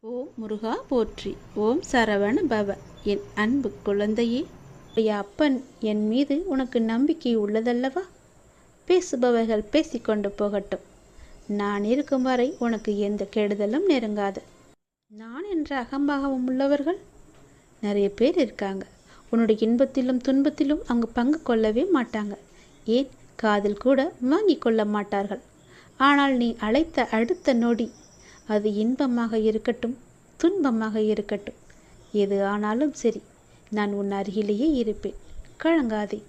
ஓம் முருகா போற்றி. ஓம் சரவண பவ. என் அன்பு குழந்தையே, உடைய அப்பன் என் மீது உனக்கு நம்பிக்கை உள்ளதல்லவா? பேசுபவர்கள் பேசிக்கொண்டு போகட்டும். நான் இருக்கும் வரை உனக்கு எந்த கெடுதலும் நெருங்காது. நான் என்ற அகம்பாகவும் உள்ளவர்கள் நிறைய பேர் இருக்காங்க. உன்னுடைய இன்பத்திலும் துன்பத்திலும் அவங்க பங்கு கொள்ளவே மாட்டாங்க. ஏன் காதில் கூட வாங்கி கொள்ள மாட்டார்கள். ஆனால் நீ அழைத்த அடுத்த நொடி, அது இன்பமாக இருக்கட்டும் துன்பமாக இருக்கட்டும், எது ஆனாலும் சரி, நான் உன் அருகிலேயே இருப்பேன். கலங்காதே.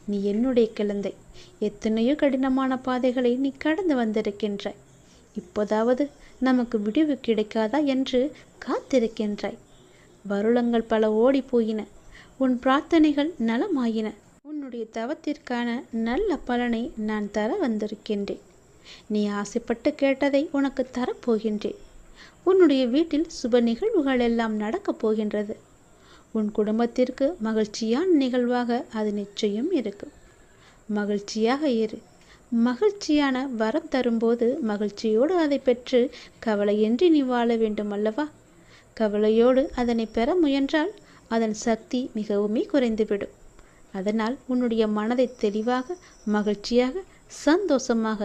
நீ என்னுடைய குழந்தை. எத்தனையோ கடினமான பாதைகளை நீ கடந்து வந்திருக்கின்றாய். இப்போதாவது நமக்கு விடிவு கிடைக்காதா என்று காத்திருக்கின்றாய். வருடங்கள் பல ஓடி போயின. உன் பிரார்த்தனைகள் நலமாயின. உன்னுடைய தவத்திற்கான நல்ல பலனை நான் தர வந்திருக்கின்றேன். நீ ஆசைப்பட்டு கேட்டதை உனக்கு தரப்போகின்றேன். உன்னுடைய வீட்டில் சுப நிகழ்வுகள் எல்லாம் நடக்கப் போகின்றது. உன் குடும்பத்திற்கு மகிழ்ச்சியான நிகழ்வாக அது நிச்சயம் இருக்கும். மகிழ்ச்சியாக இரு. மகிழ்ச்சியான வரம் தரும்போது மகிழ்ச்சியோடு அதை பெற்று கவலையின்றி நீ வாழ வேண்டும் அல்லவா? கவலையோடு அதனை பெற முயன்றால் அதன் சக்தி மிகவுமே குறைந்துவிடும். அதனால் உன்னுடைய மனதை தெளிவாக, மகிழ்ச்சியாக, சந்தோஷமாக,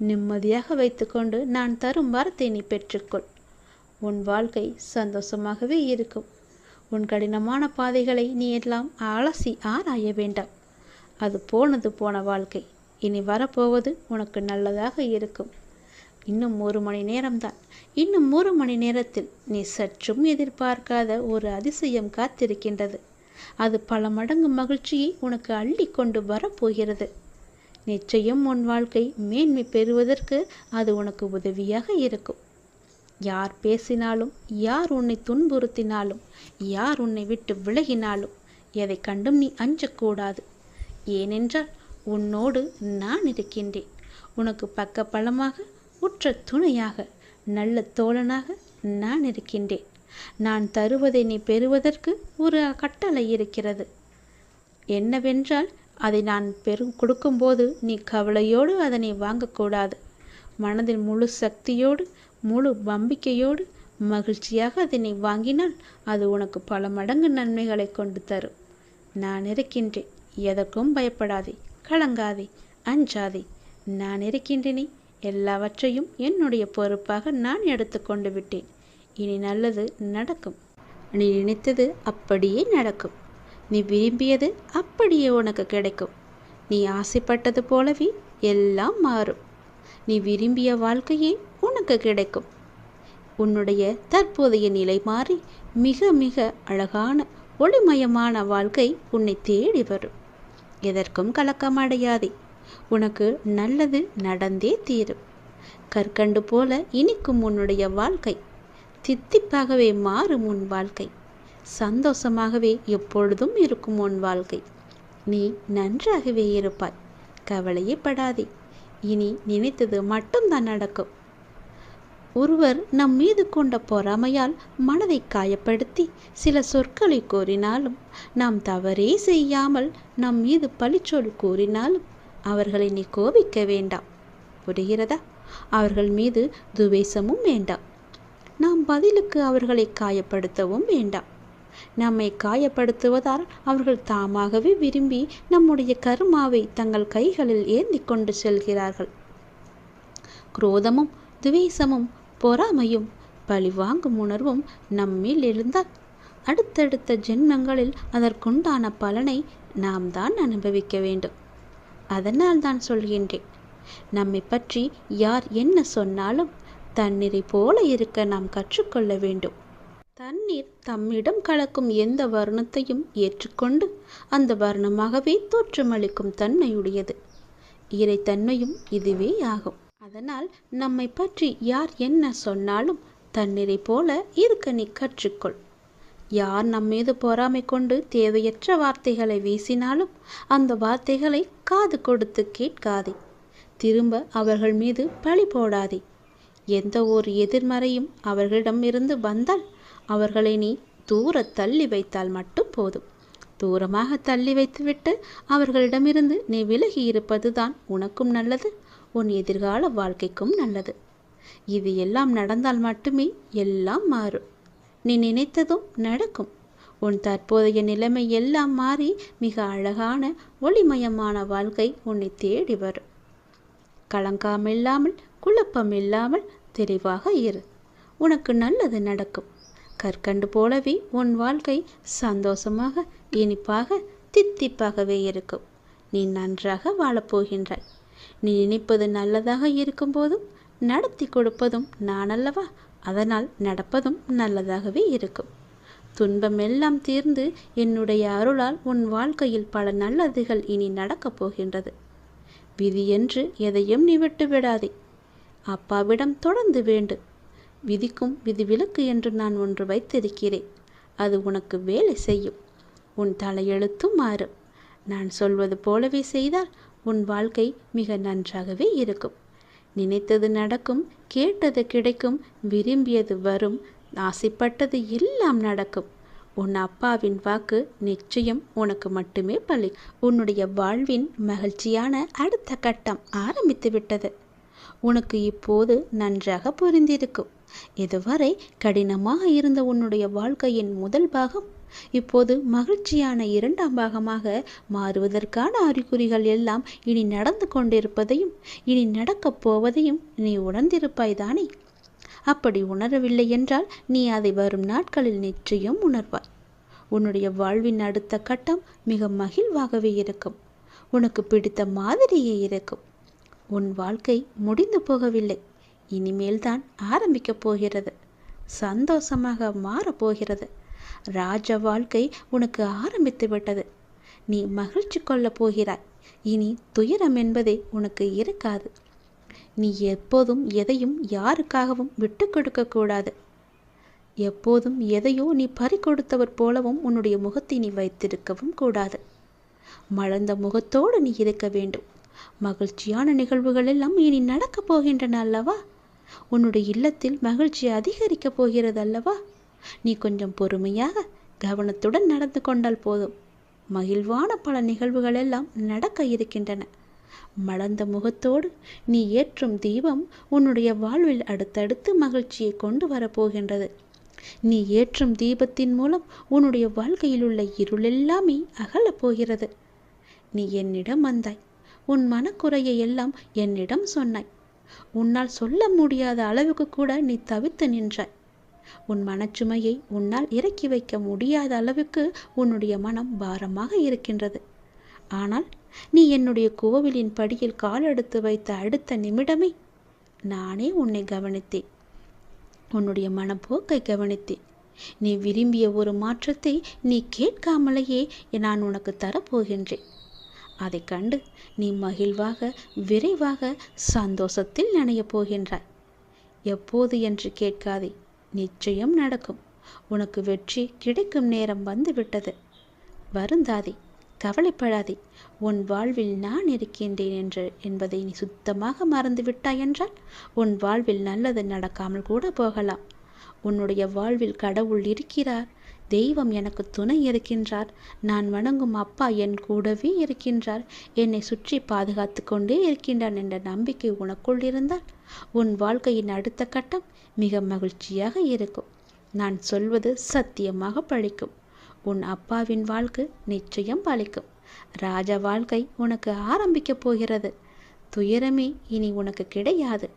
நிம்மதியாக வைத்துக்கொண்டு நான் தரும் வரத்தை நீ பெற்றுக்கொள். உன் வாழ்க்கை சந்தோஷமாகவே இருக்கும். உன் கடினமான பாதைகளை நீ எல்லாம் அலசி ஆராய வேண்டாம். அது போனது போன வாழ்க்கை. இனி வரப்போவது உனக்கு நல்லதாக இருக்கும். இன்னும் 1 மணி நேரம்தான். இன்னும் 1 மணி நேரத்தில் நீ சற்றும் எதிர்பார்க்காத ஒரு அதிசயம் காத்திருக்கின்றது. அது பல மடங்கு மகிழ்ச்சியை உனக்கு அள்ளி கொண்டு வரப்போகிறது. நிச்சயம் உன் வாழ்க்கை மேன்மை பெறுவதற்கு அது உனக்கு உதவியாக இருக்கும். யார் பேசினாலும், யார் உன்னை துன்புறுத்தினாலும், யார் உன்னை விட்டு விலகினாலும் எதை கண்டும் நீ அஞ்சக்கூடாது. ஏனென்றால் உன்னோடு நான் இருக்கின்றேன். உனக்கு பக்க பலமாக, உற்ற துணையாக, நல்ல தோழனாக நான் இருக்கின்றேன். நான் தருவதை நீ பெறுவதற்கு ஒரு கட்டளை இருக்கிறது. என்னவென்றால், அதை நான் கொடுக்கும்போது நீ கவலையோடு அதனை வாங்கக்கூடாது. மனதில் முழு சக்தியோடு, முழு நம்பிக்கையோடு, மகிழ்ச்சியாக அதனை வாங்கினால் அது உனக்கு பல மடங்கு நன்மைகளை கொண்டு தரும். நான் இருக்கின்றேன். எதற்கும் பயப்படாதே, கலங்காதே, அஞ்சாதே. நான் இருக்கின்றேனே. எல்லாவற்றையும் என்னுடைய பொறுப்பாக நான் எடுத்துக்கொண்டு விட்டேன். இனி நல்லது நடக்கும். நீ நினைத்தது அப்படியே நடக்கும். நீ விரும்பியது அப்படியே உனக்கு கிடைக்கும். நீ ஆசைப்பட்டது போலவே எல்லாம் மாறும். நீ விரும்பிய வாழ்க்கையே உனக்கு கிடைக்கும். உன்னுடைய தற்போதைய நிலை மாறி மிக மிக அழகான ஒளிமயமான வாழ்க்கை உன்னை தேடி வரும். எதற்கும் கலக்கமடையாதே. உனக்கு நல்லது நடந்தே தீரும். கற்கண்டு போல இனிக்கும் உன்னுடைய வாழ்க்கை. தித்திப்பாகவே மாறும் உன் வாழ்க்கை. சந்தோஷமாகவே எப்பொழுதும் இருக்கும் உன் வாழ்க்கை. நீ நன்றாகவே இருப்பாய். கவலையே படாதே. இனி நினைத்தது மட்டும்தான் நடக்கும். ஒருவர் நம் மீது கொண்ட பொறாமையால் மனதை காயப்படுத்தி சில சொற்களை கூறினாலும், நாம் தவறே செய்யாமல் நம் மீது பழிச்சொல் கூறினாலும் அவர்களை நீ கோபிக்க வேண்டாம். புரிகிறதா? அவர்கள் மீது துவேஷமும் வேண்டாம். நாம் பதிலுக்கு அவர்களை காயப்படுத்தவும் வேண்டாம். நம்மை காயப்படுத்துவதால் அவர்கள் தாமாகவே விரும்பி நம்முடைய கர்மாவை தங்கள் கைகளில் ஏந்தி கொண்டு செல்கிறார்கள். குரோதமும் துவேஷமும் பொறாமையும் பழிவாங்கும் உணர்வும் நம்மில் எழுந்தால் அடுத்தடுத்த ஜென்மங்களில் அதற்குண்டான பலனை நாம் தான் அனுபவிக்க வேண்டும். அதனால் தான் சொல்கின்றேன், நம்மை பற்றி யார் என்ன சொன்னாலும் தண்ணீரை போல இருக்க நாம் கற்றுக்கொள்ள வேண்டும். தண்ணீர் தம்மிடம் கலக்கும் எந்த வர்ணத்தையும் ஏற்றுக்கொண்டு அந்த வர்ணமாகவே தோற்றமளிக்கும் தன்மையுடையது. இறைத்தன்மையும் இதுவே ஆகும். அதனால் நம்மை பற்றி யார் என்ன சொன்னாலும் தண்ணீரை போல இருக்க நீ கற்றுக்கொள். யார் நம்மீது பொறாமை கொண்டு தேவையற்ற வார்த்தைகளை வீசினாலும் அந்த வார்த்தைகளை காது கொடுத்து கேட்காதே. திரும்ப அவர்கள் மீது பழி போடாதே. எந்த ஒரு எதிர்மறையும் அவர்களிடம் இருந்து வந்தால் அவர்களை நீ தூர தள்ளி வைத்தால் மட்டும் போதும். தூரமாக தள்ளி வைத்துவிட்டு அவர்களிடமிருந்து நீ விலகி இருப்பது தான் உனக்கும் நல்லது, உன் எதிர்கால வாழ்க்கைக்கும் நல்லது. இது எல்லாம் நடந்தால் மட்டுமே எல்லாம் மாறும். நீ நினைத்ததும் நடக்கும். உன் தற்போதைய நிலைமை எல்லாம் மாறி மிக அழகான ஒளிமயமான வாழ்க்கை உன்னை தேடி வரும். கலங்காமில்லாமல் குழப்பம் இல்லாமல் தெளிவாக இரு. உனக்கு நல்லது நடக்கும். கற்கண்டு போலவே உன் வாழ்க்கை சந்தோஷமாக, இனிப்பாக, தித்திப்பாகவே இருக்கும். நீ நன்றாக வாழப்போகின்றாய். நீ நினைப்பது நல்லதாக இருக்கும்போதும் நடத்தி கொடுப்பதும் நான் அல்லவா? அதனால் நடப்பதும் நல்லதாகவே இருக்கும். துன்பம் எல்லாம் தீர்ந்து என்னுடைய அருளால் உன் வாழ்க்கையில் பல நல்லதுகள் இனி நடக்கப் போகின்றது. விதி என்று எதையும் நீ விட்டு விடாதே. அப்பாவிடம் தொடர்ந்து வேண்டு. விதிக்கும் விதிவிலக்கு என்று நான் ஒன்று வைத்திருக்கிறேன். அது உனக்கு வேலை செய்யும். உன் தலையெழுத்தும் மாறும். நான் சொல்வது போலவே செய்தால் உன் வாழ்க்கை மிக நன்றாகவே இருக்கும். நினைத்தது நடக்கும், கேட்டது கிடைக்கும், விரும்பியது வரும், ஆசைப்பட்டது எல்லாம் நடக்கும். உன் அப்பாவின் வாக்கு நிச்சயம் உனக்கு மட்டுமே பலிக்கும். உன்னுடைய வாழ்வின் மகிழ்ச்சியான அடுத்த கட்டம் ஆரம்பித்து விட்டது. உனக்கு இப்போது நன்றாக புரிந்திருக்கும். இதுவரை கடினமாக இருந்த உன்னுடைய வாழ்க்கையின் முதல் பாகம் இப்போது மகிழ்ச்சியான இரண்டாம் பாகமாக மாறுவதற்கான அறிகுறிகள் எல்லாம் இனி நடந்து கொண்டிருப்பதையும் இனி நடக்கப் போவதையும் நீ உணர்ந்திருப்பாய்தானே? அப்படி உணரவில்லை என்றால் நீ அதை வரும் நாட்களில் நிச்சயம் உணர்வாய். உன்னுடைய வாழ்வின் அடுத்த கட்டம் மிக மகிழ்வாகவே இருக்கும். உனக்கு பிடித்த மாதிரியே இருக்கும். உன் வாழ்க்கை முடிந்து போகவில்லை. இனிமேல்தான் ஆரம்பிக்கப் போகிறது. சந்தோஷமாக மாறப்போகிறது. ராஜ வாழ்க்கை உனக்கு ஆரம்பித்து விட்டது. நீ மகிழ்ச்சி கொள்ளப் போகிறாய். இனி துயரம் என்பதே உனக்கு இருக்காது. நீ எப்போதும் எதையும் யாருக்காகவும் விட்டு கொடுக்க கூடாது. எப்போதும் எதையோ நீ பறிகொடுத்தவர் போலவும் உன்னுடைய முகத்தை நீ வைத்திருக்கவும் கூடாது. மலர்ந்த முகத்தோடு நீ இருக்க வேண்டும். மகிழ்ச்சியான நிகழ்வுகள் எல்லாம் இனி நடக்கப் போகின்றன அல்லவா? உன்னுடைய இல்லத்தில் மகிழ்ச்சி அதிகரிக்கப் போகிறது அல்லவா? நீ கொஞ்சம் பொறுமையாக கவனத்துடன் நடந்து கொண்டால் போதும். மகிழ்வான பல நிகழ்வுகள் எல்லாம் நடக்க இருக்கின்றன. மலர்ந்த முகத்தோடு நீ ஏற்றும் தீபம் உன்னுடைய வாழ்வில் அடுத்தடுத்து மகிழ்ச்சியை கொண்டு வரப்போகின்றது. நீ ஏற்றும் தீபத்தின் மூலம் உன்னுடைய வாழ்க்கையில் உள்ள இருளெல்லாமே அகலப் போகிறது. நீ என்னிடம் வந்தாய். உன் மனக்குறையை எல்லாம் என்னிடம் சொன்னாய். உன்னால் சொல்ல முடியாத அளவுக்கு கூட நீ தவித்து நின்றாய். உன் மனச்சுமையை உன்னால் இறக்கி வைக்க முடியாத அளவுக்கு உன்னுடைய மனம் பாரமாக இருக்கின்றது. ஆனால் நீ என்னுடைய கோவிலின் படியில் காலெடுத்து வைத்த அடுத்த நிமிடமே நானே உன்னை கவனித்தேன். உன்னுடைய மனப்போக்கை கவனித்தேன். நீ விரும்பிய ஒரு மாற்றத்தை நீ கேட்காமலேயே நான் உனக்கு தரப்போகின்றேன். அதை கண்டு நீ மகிழ்வாக விரைவாக சந்தோஷத்தில் நனையப் போகின்றாய். எப்போது என்று கேட்காதே. நிச்சயம் நடக்கும். உனக்கு வெற்றி கிடைக்கும் நேரம் வந்துவிட்டது. வருந்தாதே, கவலைப்படாதே. உன் வாழ்வில் நான் இருக்கின்றேன் என்பதை நீ சுத்தமாக மறந்து விட்டாய் என்றால் உன் வாழ்வில் நல்லது நடக்காமல் கூட போகலாம். உன்னுடைய வாழ்வில் கடவுள் இருக்கிறார். தெய்வம் எனக்கு துணை இருக்கின்றார். நான் வணங்கும் அப்பா என் கூடவே இருக்கின்றார். என்னை சுற்றி பாதுகாத்து கொண்டே இருக்கின்றான் என்ற நம்பிக்கை உனக்குள் இருந்தால் உன் வாழ்க்கையின் அடுத்த கட்டம் மிக மகிழ்ச்சியாக இருக்கும். நான் சொல்வது சத்தியமாக பழிக்கும். உன் அப்பாவின் வாழ்க்கை நிச்சயம் பழிக்கும். ராஜ வாழ்க்கை உனக்கு ஆரம்பிக்கப் போகிறது. துயரமே இனி உனக்கு கிடையாது.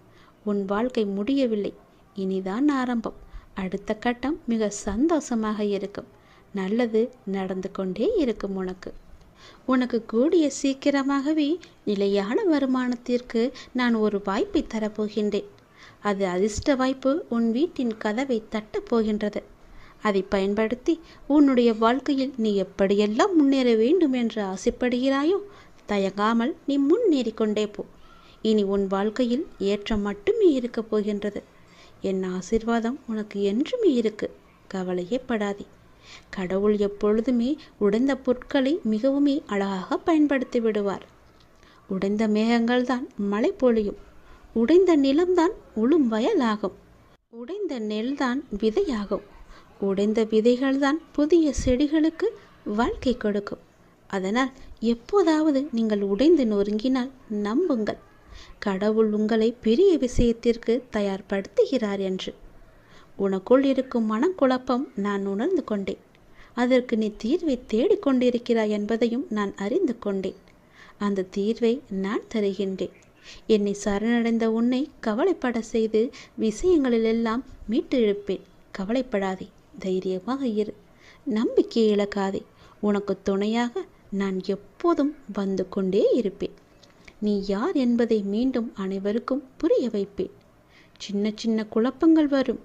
உன் வாழ்க்கை முடியவில்லை, இனிதான் ஆரம்பம். அடுத்த கட்டம் மிக சந்தோஷமாக இருக்கும். நல்லது நடந்து கொண்டே இருக்கும். உனக்கு கூடிய சீக்கிரமாகவே நிலையான வருமானத்திற்கு நான் ஒரு வாய்ப்பை தரப்போகின்றேன். அது அதிர்ஷ்ட வாய்ப்பு உன் வீட்டின் கதவை தட்டப் போகின்றது. அதை பயன்படுத்தி உன்னுடைய வாழ்க்கையில் நீ எப்படியெல்லாம் முன்னேற வேண்டும் என்று ஆசைப்படுகிறாயோ தயங்காமல் நீ முன்னேறி கொண்டே போ. இனி உன் வாழ்க்கையில் ஏற்றம் மட்டுமே இருக்கப் போகின்றது. என் ஆசீர்வாதம் உனக்கு என்றுமே இருக்கு. கவலையே படாதே. கடவுள் எப்பொழுதுமே உடைந்த பொருட்களை மிகவுமே அழகாக பயன்படுத்தி விடுவார். உடைந்த மேகங்கள் தான் மழை பொழியும். உடைந்த நிலம்தான் உளும் வயலாகும். உடைந்த நெல்தான் விதையாகும். உடைந்த விதைகள்தான் புதிய செடிகளுக்கு வாழ்க்கை கொடுக்கும். அதனால் எப்போதாவது நீங்கள் உடைந்து நொறுங்கினால் நம்புங்கள், கடவுள் உங்களை பெரிய விஷயத்திற்கு தயார்படுத்துகிறார் என்று. உனக்குள் இருக்கும் மனக்குழப்பம் நான் உணர்ந்து கொண்டேன். அதற்கு நீ தீர்வை தேடிக்கொண்டிருக்கிறாய் என்பதையும் நான் அறிந்து கொண்டேன். அந்த தீர்வை நான் தருகின்றேன். என்னை சரணடைந்த உன்னை கவலைப்பட செய்து விஷயங்களிலெல்லாம் மீட்டு இழுப்பேன். கவலைப்படாதே, தைரியமாக இரு, நம்பிக்கை இழக்காதே. உனக்கு துணையாக நான் எப்போதும் வந்து கொண்டே இருப்பேன். நீ யார் என்பதை மீண்டும் அனைவருக்கும் புரிய வைப்பேன். சின்ன சின்ன குழப்பங்கள் வரும்,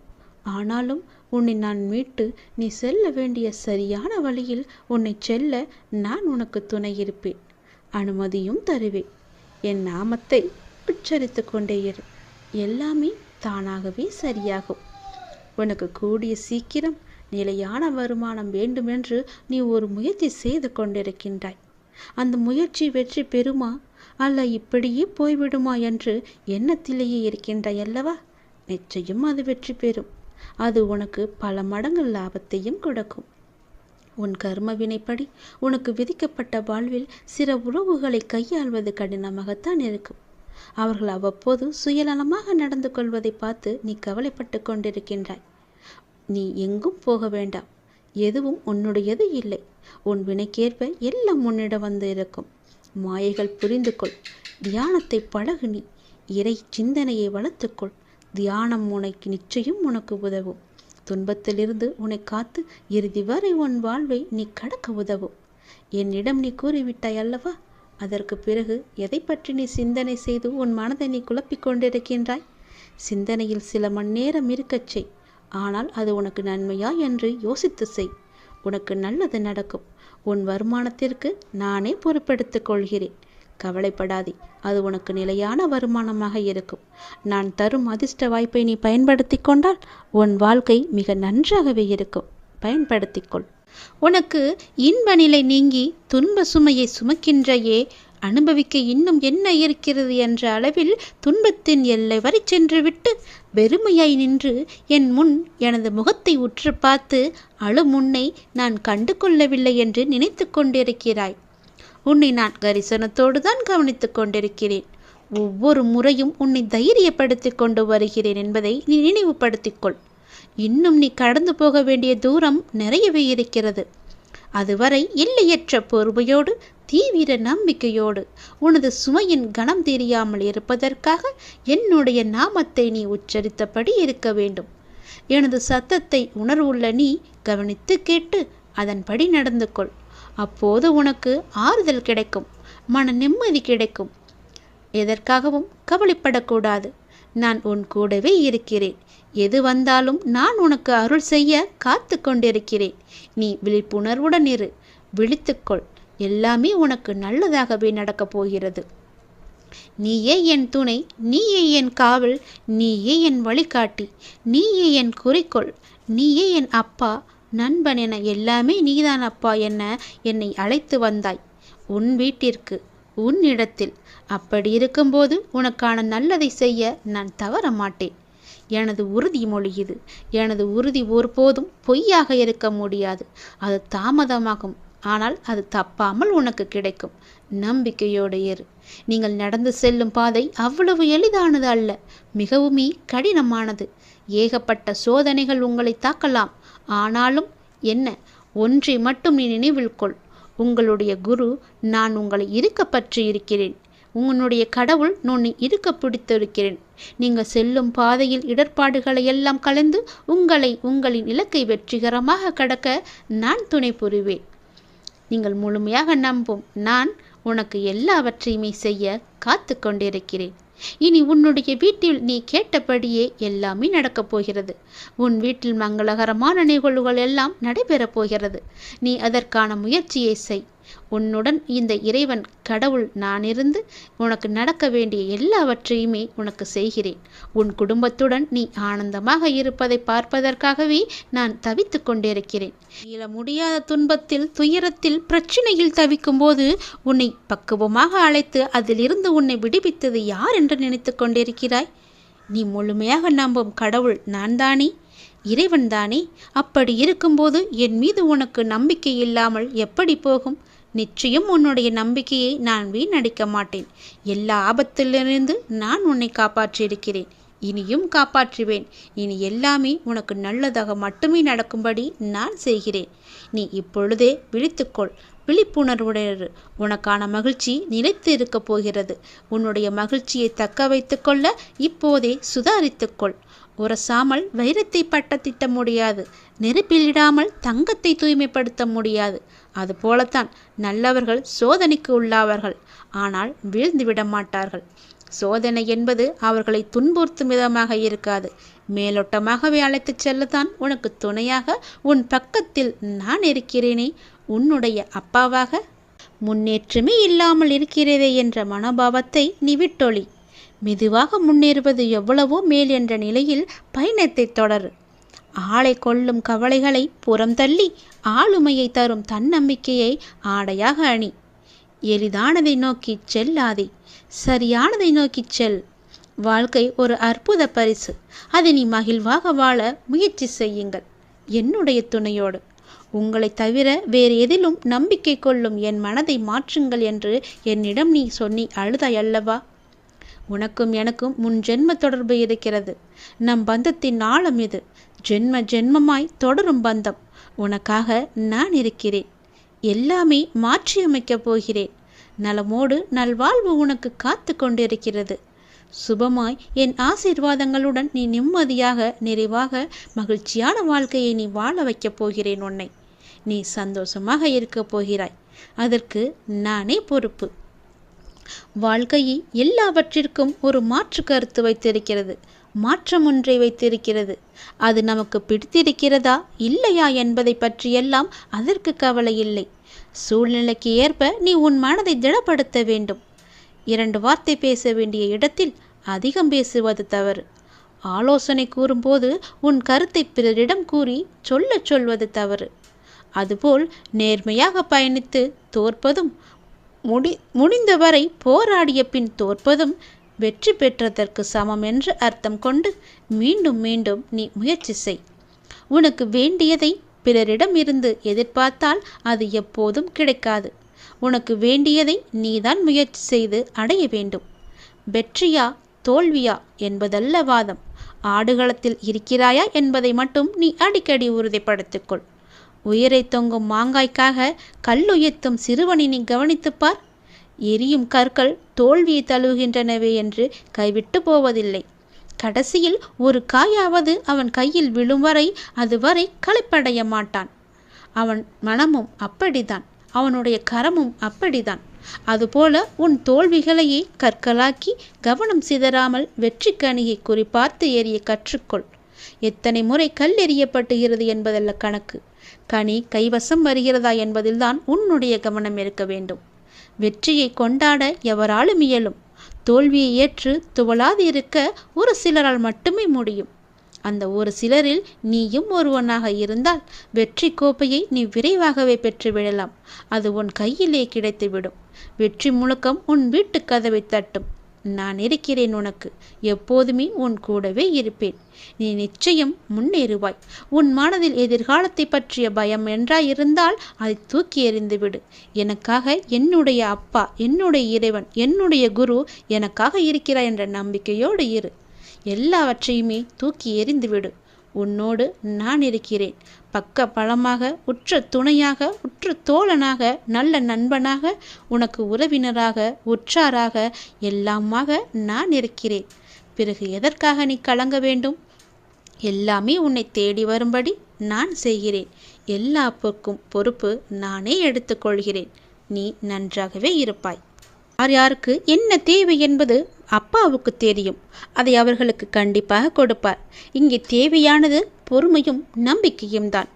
ஆனாலும் உன்னை நான் மீட்டு நீ செல்ல வேண்டிய சரியான வழியில் உன்னை செல்ல நான் உனக்கு துணை இருப்பேன். அனுமதியும் தருவேன். என் நாமத்தை உச்சரித்து கொண்டே இரு, எல்லாமே தானாகவே சரியாகும். உனக்கு கூடிய சீக்கிரம் நிலையான வருமானம் வேண்டுமென்று நீ ஒரு முயற்சி செய்து கொண்டிருக்கின்றாய். அந்த முயற்சி வெற்றி பெறுமா அல்ல இப்படியே போய்விடுமா என்று எண்ணத்திலேயே இருக்கின்றாய் அல்லவா? நிச்சயம் அது வெற்றி பெறும். அது உனக்கு பல மடங்கு லாபத்தையும் கொடுக்கும். உன் கர்ம வினைப்படி உனக்கு விதிக்கப்பட்ட வாழ்வில் சில உறவுகளை கையாள்வது கடினமாகத்தான் இருக்கும். அவர்கள் அவ்வப்போது சுயநலமாக நடந்து கொள்வதை பார்த்து நீ கவலைப்பட்டு கொண்டிருக்கின்றாய். நீ எங்கும் போக வேண்டாம். எதுவும் உன்னுடையது இல்லை. உன் வினைக்கேற்ப எல்லாம் உன்னிடம் வந்து இருக்கும். மாயைகள் புரிந்து கொள். தியானத்தை பழகு. நீ இறை சிந்தனையை வளர்த்துக்கொள். தியானம் உனக்கு நிச்சயம் உனக்கு உதவும். துன்பத்திலிருந்து உன்னை காத்து இறுதி வரை உன் வாழ்வை நீ கடக்க உதவும். என்னிடம் நீ கூறிவிட்டாய் அல்லவா? அதற்கு பிறகு எதை பற்றி நீ சிந்தனை செய்து உன் மனதை நீ குழப்பிக் கொண்டிருக்கின்றாய்? சிந்தனையில் சில மணி நேரம் இருக்கச் செய். ஆனால் அது உனக்கு நன்மையா என்று யோசித்து செய். உனக்கு நல்லது நடக்கும். உன் வருமானத்திற்கு நானே பொறுப்பெடுத்துக் கொள்கிறேன். கவலைப்படாதே, அது உனக்கு நிலையான வருமானமாக இருக்கும். நான் தரும் அதிர்ஷ்ட வாய்ப்பை நீ பயன்படுத்தி கொண்டால் உன் வாழ்க்கை மிக நன்றாகவே இருக்கும். பயன்படுத்திக்கொள். உனக்கு இன்ப நிலை நீங்கி துன்ப சுமையை சுமக்கின்றையே, அனுபவிக்க இன்னும் என்ன இருக்கிறது என்ற அளவில் துன்பத்தின் எல்லை வரை சென்று விட்டு வெறுமையாய் நின்று என் முன் எனது முகத்தை உற்று பார்த்து அழும் உன்னை நான் கண்டு கொள்ளவில்லை என்று நினைத்து கொண்டிருக்கிறாய். உன்னை நான் கரிசனத்தோடு தான் கவனித்துக் கொண்டிருக்கிறேன். ஒவ்வொரு முறையும் உன்னை தைரியப்படுத்தி கொண்டு வருகிறேன் என்பதை நீ நினைவுபடுத்திக்கொள். இன்னும் நீ கடந்து போக வேண்டிய தூரம் நிறையவே இருக்கிறது. அதுவரை எல்லையற்ற பொறுமையோடு தீவிர நம்பிக்கையோடு உனது சுமையின் கணம் தெரியாமல் இருப்பதற்காக என்னுடைய நாமத்தை நீ உச்சரித்தபடி இருக்க வேண்டும். எனது சத்தத்தை உணர்வுள்ள நீ கவனித்து கேட்டு அதன்படி நடந்து கொள். அப்போது உனக்கு ஆறுதல் கிடைக்கும், மன நிம்மதி கிடைக்கும். எதற்காகவும் கவலைப்படக்கூடாது. நான் உன் கூடவே இருக்கிறேன். எது வந்தாலும் நான் உனக்கு அருள் செய்ய காத்து கொண்டிருக்கிறேன். நீ விழிப்புணர்வுடன் இரு, விழித்துக்கொள். எல்லாமே உனக்கு நல்லதாகவே நடக்கப் போகிறது. நீயே என் துணை, நீயே என் காவல், நீயே என் வழிகாட்டி, நீயே என் குறிக்கோள், நீயே என் அப்பா, நண்பன் என எல்லாமே நீதான் அப்பா என என்னை அழைத்து வந்தாய் உன் வீட்டிற்கு, உன் இடத்தில். அப்படி இருக்கும்போது உனக்கான நல்லதை செய்ய நான் தவற மாட்டேன். எனது உறுதிமொழி இது. எனது உறுதி ஒருபோதும் பொய்யாக இருக்க முடியாது. அது தாமதமாகும், ஆனால் அது தப்பாமல் உனக்கு கிடைக்கும். நம்பிக்கையோடு இரு. நீங்கள் நடந்து செல்லும் பாதை அவ்வளவு எளிதானது அல்ல, மிகவுமே கடினமானது. ஏகப்பட்ட சோதனைகள் உங்களை தாக்கலாம். ஆனாலும் என்ன, ஒன்றை மட்டும் நீ நினைவில் கொள். உங்களுடைய குரு நான் உங்களை இருக்க பற்றி இருக்கிறேன். உன்னுடைய கடவுள் உன்னை இருக்க பிடித்திருக்கிறேன். நீங்கள் செல்லும் பாதையில் இடர்பாடுகளை எல்லாம் கலந்து உங்களின் இலக்கை வெற்றிகரமாக கடக்க நான் துணை புரிவேன். நீங்கள் முழுமையாக நம்பும் நான் உனக்கு எல்லாவற்றையுமே செய்ய காத்து கொண்டிருக்கிறேன். இனி உன்னுடைய வீட்டில் நீ கேட்டபடியே எல்லாமே நடக்கப் போகிறது. உன் வீட்டில் மங்களகரமான நிகழ்வுகள் எல்லாம் நடைபெறப் போகிறது. நீ அதற்கான முயற்சியை செய். உன்னுடன் இந்த இறைவன் கடவுள் நான் இருந்து உனக்கு நடக்க வேண்டிய எல்லாவற்றையுமே உனக்கு செய்கிறேன். உன் குடும்பத்துடன் நீ ஆனந்தமாக இருப்பதை பார்ப்பதற்காகவே நான் தவித்து கொண்டிருக்கிறேன். மீள முடியாத துன்பத்தில், துயரத்தில், பிரச்சனையில் தவிக்கும் போது உன்னை பக்குவமாக அழைத்து அதிலிருந்து உன்னை விடுவித்தது யார் என்று நினைத்து கொண்டிருக்கிறாய்? நீ முழுமையாக நம்பும் கடவுள் நான் தானே, இறைவன் தானே. அப்படி இருக்கும்போது என் மீது உனக்கு நம்பிக்கை இல்லாமல் எப்படி போகும்? நிச்சயம் உன்னுடைய நம்பிக்கையை நான் வீணடிக்க மாட்டேன். எல்லா ஆபத்திலிருந்து நான் உன்னை காப்பாற்றியிருக்கிறேன், இனியும் காப்பாற்றுவேன். இனி எல்லாமே உனக்கு நல்லதாக மட்டுமே நடக்கும்படி நான் செய்கிறேன். நீ இப்பொழுதே விழித்துக்கொள், விழிப்புணர்வுடையது. உனக்கான மகிழ்ச்சி நிலைத்து இருக்கப் போகிறது. உன்னுடைய மகிழ்ச்சியை தக்க வைத்து கொள்ள இப்போதே சுதாரித்துக்கொள். உரசாமல் வைரத்தை பட்டத்திட்ட முடியாது, நெருப்பிலிடாமல் தங்கத்தை தூய்மைப்படுத்த முடியாது. அதுபோலத்தான் நல்லவர்கள் சோதனைக்கு உள்ளாவார்கள், ஆனால் வீழ்ந்து விட மாட்டார்கள். சோதனை என்பது அவர்களை துன்புறுத்தும் விதமாக இருக்காது, மேலோட்டமாகவே அழைத்துச் செல்லத்தான் உனக்கு துணையாக உன் பக்கத்தில் நான் இருக்கிறேனே, உன்னுடைய அப்பாவாக. முன்னேற்றமே இல்லாமல் இருக்கிறதே என்ற மனோபாவத்தை நீ விட்டொழி. மெதுவாக முன்னேறுவது எவ்வளவோ மேல் என்ற நிலையில் பயணத்தை தொடரு. ஆளை கொள்ளும் கவலைகளை புறம் தள்ளி ஆளுமையை தரும் தன்னம்பிக்கையை ஆடையாக அணி. எளிதானதை நோக்கி செல்லாதே, சரியானதை நோக்கி செல். வாழ்க்கை ஒரு அற்புத பரிசு, அதை நீ மகிழ்வாக வாழ முயற்சி செய்யுங்கள். என்னுடைய துணையோடு. உங்களை தவிர வேறு எதிலும் நம்பிக்கை கொள்ளும் என் மனதை மாற்றுங்கள் என்று என்னிடம் நீ சொன்னி அழுதாய் அல்லவா? உனக்கும் எனக்கும் முன் ஜென்ம தொடர்பு இருக்கிறது. நம் பந்தத்தின் ஆழம் இது, ஜென்ம ஜென்மமாய் தொடரும் பந்தம். உனக்காக நான் இருக்கிறேன். எல்லாமே மாற்றியமைக்கப் போகிறேன். நலமோடு நல்வாழ்வு உனக்கு காத்து கொண்டிருக்கிறது. சுபமாய் என் ஆசீர்வாதங்களுடன் நீ நிம்மதியாக, நிறைவாக, மகிழ்ச்சியான வாழ்க்கையை நீ வாழ வைக்கப் போகிறேன். உன்னை நீ சந்தோஷமாக இருக்கப் போகிறாய். அதற்கு நானே பொறுப்பு. வாழ்க்கையை எல்லாவற்றிற்கும் ஒரு மாற்று கருத்து வைத்திருக்கிறது, மாற்றம் ஒன்றை வைத்திருக்கிறது. அது நமக்கு பிடித்திருக்கிறதா இல்லையா என்பதை பற்றியெல்லாம் அதற்கு கவலை இல்லை. சூழ்நிலைக்கு ஏற்ப நீ உன் மனதை திடப்படுத்த வேண்டும். 2 வார்த்தை பேச வேண்டிய இடத்தில் அதிகம் பேசுவது தவறு. ஆலோசனை கூறும்போது உன் கருத்தை பிறரிடம் கூறி சொல்வது தவறு. அதுபோல் நேர்மையாக பயணித்து தோற்பதும், முடிந்தவரை போராடிய பின் தோற்பதும் வெற்றி பெற்றதற்கு சமம் என்று அர்த்தம் கொண்டு மீண்டும் மீண்டும் நீ முயற்சி செய். உனக்கு வேண்டியதை பிறரிடம் இருந்து எதிர்பார்த்தால் அது எப்போதும் கிடைக்காது. உனக்கு வேண்டியதை நீதான் முயற்சி செய்து அடைய வேண்டும். வெற்றியா தோல்வியா என்பதல்ல வாதம். ஆடுகளத்தில் இருக்கிறாயா என்பதை மட்டும் நீ அடிக்கடி உறுதிப்படுத்திக்கொள். உயிரை தொங்கும் மாங்காய்க்காக கல்லுயர்த்தும் சிறுவனை நீ கவனித்துப்பார். எரியும் கற்கள் தோல்வியை தழுவுகின்றனவே என்று கைவிட்டு போவதில்லை. கடைசியில் ஒரு காயாவது அவன் கையில் விழும் வரை அதுவரை களைப்படைய மாட்டான். அவன் மனமும் அப்படித்தான், அவனுடைய கரமும் அப்படித்தான். அதுபோல உன் தோல்விகளையே கற்களாக்கி கவனம் சிதறாமல் வெற்றி கனியை குறிப்பார்த்து எறிய கற்றுக்கொள். எத்தனை முறை கல் எறியப்பட்டுகிறது என்பதல்ல கணக்கு, கனி கைவசம் வருகிறதா என்பதில்தான் உன்னுடைய கவனம் இருக்க வேண்டும். வெற்றியை கொண்டாட எவராலும் இயலும். தோல்வியை ஏற்று துவளாது இருக்க ஒரு சிலரால் மட்டுமே முடியும். அந்த ஒரு சிலரில் நீயும் ஒருவனாக இருந்தால் வெற்றி கோப்பையை நீ விரைவாகவே பெற்றுவிடலாம். அது உன் கையிலே கிடைத்துவிடும். வெற்றி முழக்கம் உன் வீட்டு கதவை தட்டும். நான் இருக்கிறேன் உனக்கு, எப்போதுமே உன் கூடவே இருப்பேன். நீ நிச்சயம் முன்னேறுவாய். உன் மனதில் எதிர்காலத்தை பற்றிய பயம் என்றாயிருந்தால் அதை தூக்கி எறிந்துவிடு. எனக்காக என்னுடைய அப்பா, என்னுடைய இறைவன், என்னுடைய குரு எனக்காக இருக்கிறார் என்ற நம்பிக்கையோடு இரு. எல்லாவற்றையுமே தூக்கி எறிந்துவிடு. உன்னோடு நான் இருக்கிறேன். பக்க பலமாக, உற்ற துணையாக, உற்ற தோழனாக, நல்ல நண்பனாக, உனக்கு உறவினராக, உற்றாராக, எல்லாமாக நான் இருக்கிறேன். பிறகு எதற்காக நீ கலங்க வேண்டும்? எல்லாமே உன்னை தேடி வரும்படி நான் செய்கிறேன். எல்லா பொறுப்பு நானே எடுத்துக்கொள்கிறேன். நீ நன்றாகவே இருப்பாய். யார் யாருக்கு என்ன தேவை என்பது அப்பாவுக்கு தெரியும். அதை அவர்களுக்கு கண்டிப்பாக கொடுப்பார். இங்கே தேவையானது பொறுமையும் நம்பிக்கையும் தான்.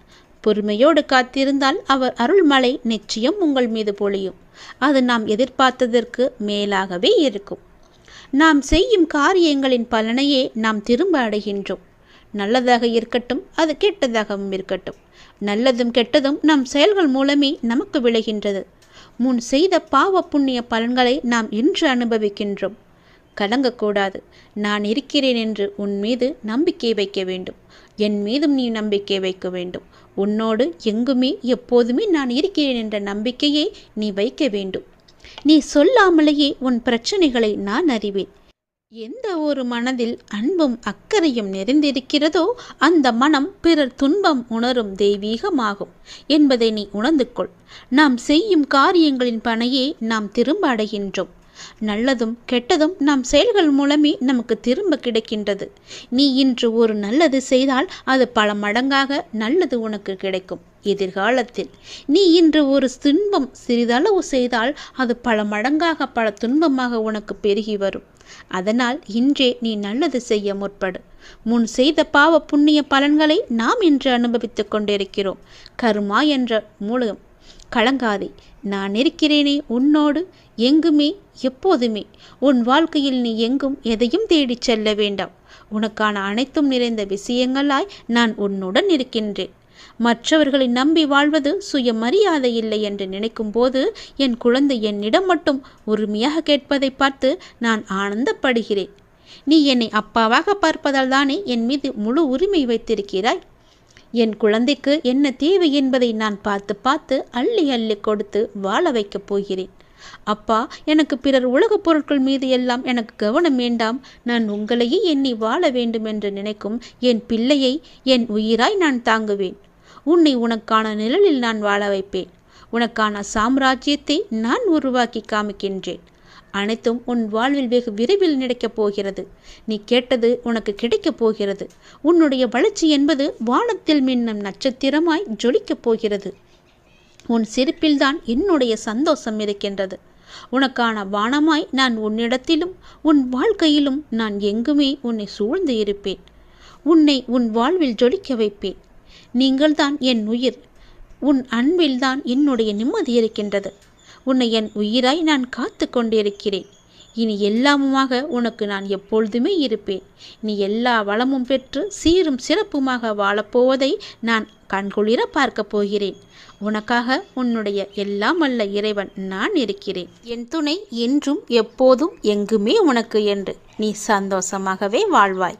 பொறுமையோடு காத்திருந்தால் அவர் அருள்மழை நிச்சயம் உங்கள் மீது பொழியும். அது நாம் எதிர்பார்த்ததற்கு மேலாகவே இருக்கும். நாம் செய்யும் காரியங்களின் பலனையே நாம் திரும்ப அடைகின்றோம். நல்லதாக இருக்கட்டும், அது கெட்டதாகவும் இருக்கட்டும். நல்லதும் கெட்டதும் நம் செயல்கள் மூலமே நமக்கு விளைகின்றது. முன் செய்த பாவ புண்ணிய பலன்களை நாம் இன்று அனுபவிக்கின்றோம். கலங்கக்கூடாது. நான் இருக்கிறேன் என்று உன் மீது நம்பிக்கை வைக்க வேண்டும். என் மீதும் நீ நம்பிக்கை வைக்க வேண்டும். உன்னோடு எங்குமே எப்போதுமே நான் இருக்கிறேன் என்ற நம்பிக்கையை நீ வைக்க வேண்டும். நீ சொல்லாமலேயே உன் பிரச்சனைகளை நான் அறிவேன். எந்த ஒரு மனதில் அன்பும் அக்கறையும் நிறைந்திருக்கிறதோ அந்த மனம் பிறர் துன்பம் உணரும் தெய்வீகமாகும் என்பதை நீ உணர்ந்து கொள். நாம் செய்யும் காரியங்களின் பனையே நாம் திரும்ப அடைகின்றோம். நல்லதும் கெட்டதும் நம் செயல்கள் மூலமே நமக்கு திரும்ப கிடைக்கின்றது. நீ இன்று ஒரு நல்லது செய்தால் அது பல மடங்காக நல்லது உனக்கு கிடைக்கும் எதிர்காலத்தில். நீ இன்று ஒரு துன்பம் சிறிதளவு செய்தால் அது பல மடங்காக பல துன்பமாக உனக்கு பெருகி வரும். அதனால் இன்றே நீ நல்லது செய்ய முற்படு. முன் செய்த பாவ புண்ணிய பலன்களை நாம் இன்று அனுபவித்துக் கொண்டிருக்கிறோம். கர்மா என்ற மூலம் கலங்காதே. நான் இருக்கிறேனே உன்னோடு எங்குமே எப்போதுமே. உன் வாழ்க்கையில் நீ எங்கும் எதையும் தேடிச் செல்ல வேண்டாம். உனக்கான அனைத்தும் நிறைந்த விஷயங்களாய் நான் உன்னுடன் இருக்கின்றேன். மற்றவர்களை நம்பி வாழ்வது சுயமரியாதை இல்லை என்று நினைக்கும் போது என் குழந்தை என்னிடம் மட்டும் உரிமையாக கேட்பதை பார்த்து நான் ஆனந்தப்படுகிறேன். நீ என்னை அப்பாவாக பார்ப்பதால் தானே என் மீது முழு உரிமை வைத்திருக்கிறாய். என் குழந்தைக்கு என்ன தேவை என்பதை நான் பார்த்து பார்த்து அள்ளி அள்ளி கொடுத்து வாழ வைக்கப் போகிறேன். அப்பா, எனக்கு பிறர் உலகப் பொருட்கள் மீது எல்லாம் எனக்கு கவனம் வேண்டாம். நான் உங்களையே எண்ணி வாழ வேண்டும் என்று நினைக்கும் என் பிள்ளையை என் உயிராய் நான் தாங்குவேன். உன்னை உனக்கான நிழலில் நான் வாழ வைப்பேன். உனக்கான சாம்ராஜ்யத்தை நான் உருவாக்கி காமிக்கின்றேன். அனைத்தும் உன் வாழ்வில் வெகு விரைவில் நடக்கப் போகிறது. நீ கேட்டது உனக்கு கிடைக்கப் போகிறது. உன்னுடைய வளர்ச்சி என்பது வானத்தில் மின்னும் நட்சத்திரமாய் ஜொலிக்கப் போகிறது. உன் சிரிப்பில்தான் என்னுடைய சந்தோஷம் இருக்கின்றது. உனக்கான வானமாய் நான் உன்னிடத்திலும் உன் வாழ்க்கையிலும் நான் எங்குமே உன்னை சூழ்ந்து இருப்பேன். உன்னை உன் வாழ்வில் ஜொலிக்க வைப்பேன். நீங்கள்தான் என் உயிர். உன் அன்பில்தான் என்னுடைய நிம்மதி இருக்கின்றது. உன்னை என் உயிராய் நான் காத்து கொண்டிருக்கிறேன். இனி எல்லாமுமாக உனக்கு நான் எப்பொழுதுமே இருப்பேன். நீ எல்லா வளமும் பெற்று சீரும் சிறப்புமாக வாழப்போவதை நான் கண்குளிர பார்க்கப் போகிறேன். உனக்காக உன்னுடைய எல்லாம் வல்ல இறைவன் நான் இருக்கிறேன். என் துணை என்றும் எப்போதும் எங்குமே உனக்கு என்று நீ சந்தோஷமாகவே வாழ்வாய்.